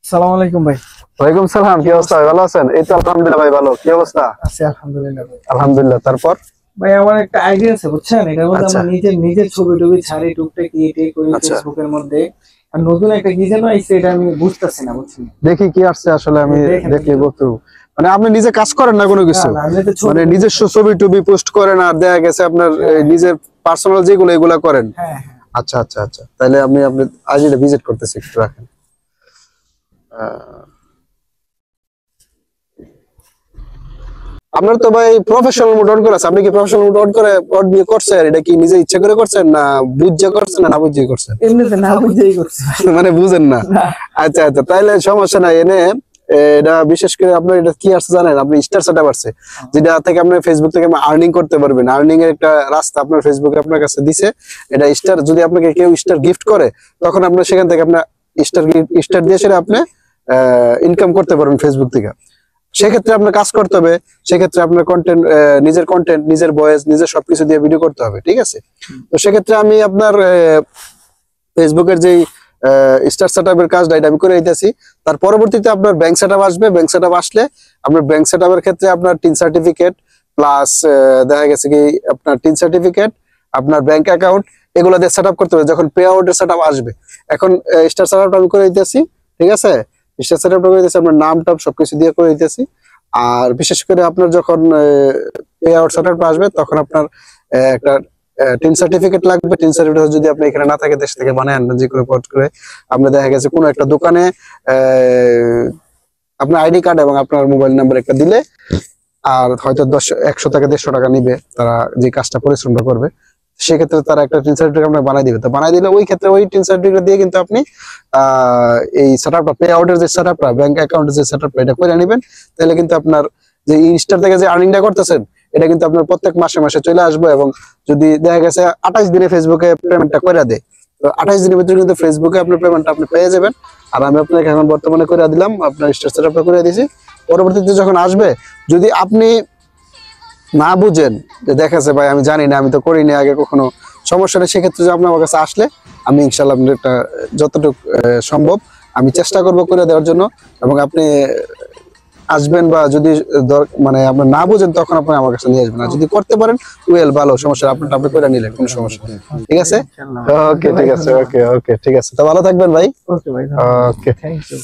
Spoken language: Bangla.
আসসালামু আলাইকুম ভাই। ওয়ালাইকুম সালাম, কি অবস্থা? ভালো আছেন? এই তো আলহামদুলিল্লাহ ভাই, ভালো। কি অবস্থা? আছি আলহামদুলিল্লাহ ভাই। আলহামদুলিল্লাহ। তারপর ভাই আমার একটা আইডিয়া আছে বুঝছেন, এটার মধ্যে আমরা নিজের ছবি টবি ছাড়ি টুকটাক এটাই করি ফেসবুকের মধ্যে। আর নতুন একটা কি যেন আইছে, এটা আমি বুঝতেছি না বুঝছেন। দেখি কি আসছে আসলে, আমি দেখলে বলতে। মানে আপনি নিজে কাজ করেন না কোনো কিছু, মানে নিজস্ব ছবি টবি পোস্ট করেন আর দেখা গেছে আপনার নিজের পার্সোনাল যেগুলো এগুলা করেন? হ্যাঁ। আচ্ছা আচ্ছা আচ্ছা, তাহলে আমি আপনি আজ এটা ভিজিট করতেছি, একটু রাখেন। আপনার তো ভাই প্রফেশনাল মোড অন করা আছে, আপনি কি প্রফেশনাল মোড অন করে অন দিয়ে করছেন? এটা কি নিজে ইচ্ছা করে করছেন না বুঝে করছেন না বুঝে করছেন? এমনিতে না বুঝেই করছি মানে বুঝেন না? আচ্ছা আচ্ছা, তাইলে সমস্যা নাই। এনে এটা বিশেষ করে আপনার এটা কি আসছে জানেন? আপনি স্টার সেটআপ আসছে, যেটা থেকে আপনি ফেসবুক থেকে আর্নিং করতে পারবেন। আর্নিং এর একটা রাস্তা আপনার ফেসবুকে আপনার কাছে দিছে। এটা স্টার যদি আপনাকে কেউ স্টার গিফট করে, তখন আপনার সেখান থেকে আপনার স্টার দিয়ে সেটা আপনি ইনকাম করতে পারবেন ফেসবুক থেকে। সেক্ষেত্রে আপনার কাজ করতে হবে, সেক্ষেত্রে আপনার কন্টেন্ট, নিজের ভয়েস, নিজের সবকিছু দিয়ে ভিডিও করতে হবে, ঠিক আছে? তো সেক্ষেত্রে আমি আপনার ফেসবুকের যেই স্টার সেটআপের কাজটা এটা আমি করে দিতেছি। তার পরবর্তীতে আপনার ব্যাংক সেটআপ আসবে। ব্যাংক সেটআপ আসলে আপনার ব্যাংক সেটআপের ক্ষেত্রে আপনার টিন সার্টিফিকেট প্লাস দেখা গেছে কি আপনার টিন সার্টিফিকেট, আপনার ব্যাংক অ্যাকাউন্ট, এগুলো দিয়ে সেটআপ করতে হবে যখন পে আউটের সেটআপ আসবে। এখন স্টার সেটআপটা আমি করে দিতেছি, ঠিক আছে? স্টার সেটআপটা করে দিতেছি, আপনার নাম টাম সবকিছু দিয়ে করে দিতেছি। আর বিশেষ করে আপনার যখন পে আউট সেটআপ আসবে, তখন আপনার একটা টিন সার্টিফিকেট লাগবে। টিন সার্টিফিকেট যদি আপনি এখানে না থাকে, দেশ থেকে বানায় আনবেন যে কোনো পট করে। আমরা দেখা গেছে কোনো একটা দোকানে আপনার আইডি কার্ড এবং আপনার মোবাইল নাম্বার একটা দিলে, আর হয়তো 100 থেকে 150 টাকা নিবে তারা যে কাজটা পরিশ্রমটা করবে, সেক্ষেত্রে তারা একটা টিন সার্টিফিকেট আপনাকে বানাই দিবে। তো বানাই দিলে ওই ক্ষেত্রে ওই টিন সার্টিফিকেট দিয়ে কিন্তু আপনি এই সেটআপটা, পে আউটের যে সেটআপটা, ব্যাংক অ্যাকাউন্টের যে সেটআপটা, এটা করে নেবেন। তাহলে কিন্তু আপনার যে ইনস্টার থেকে যে আর্নিংটা করতেছেন, এটা কিন্তু আপনার প্রত্যেক মাসে মাসে চলে আসবে। এবং যদি দেখা গেছে 28 দিনে ফেসবুকে পেমেন্টটা করে দেয়, তো 28 দিনের ভিতরে কিন্তু ফেসবুকে আপনার পেমেন্টটা আপনি পেয়ে যাবেন। আর আমি আপনাকে এখন বর্তমানে করে দিলাম, আপনার স্টার সেটআপটা করে দিয়েছি। পরবর্তীতে যখন আসবে, যদি আপনি না বুঝেন যে দেখাচ্ছে ভাই আমি জানি না, আমি তো করিনি আগে কখনো, সমস্যা নেই। সেক্ষেত্রে যে আপনি আমার কাছে আসলে আমি ইনশাল্লাহ আপনার একটা যতটুকু সম্ভব আমি চেষ্টা করব করে দেওয়ার জন্য। এবং আপনি আসবেন, বা যদি মানে আপনি না বুঝেন তখন আপনি আমার কাছে নিয়ে আসবেন। আর যদি করতে পারেন ওয়েল, ভালো, সমস্যা আপনি করে নিলেন, কোনো সমস্যা নেই, ঠিক আছে? ওকে ঠিক আছে, ওকে ওকে ঠিক আছে। তো ভালো থাকবেন ভাই। ওকে ভাই, ওকে, থ্যাংক ইউ।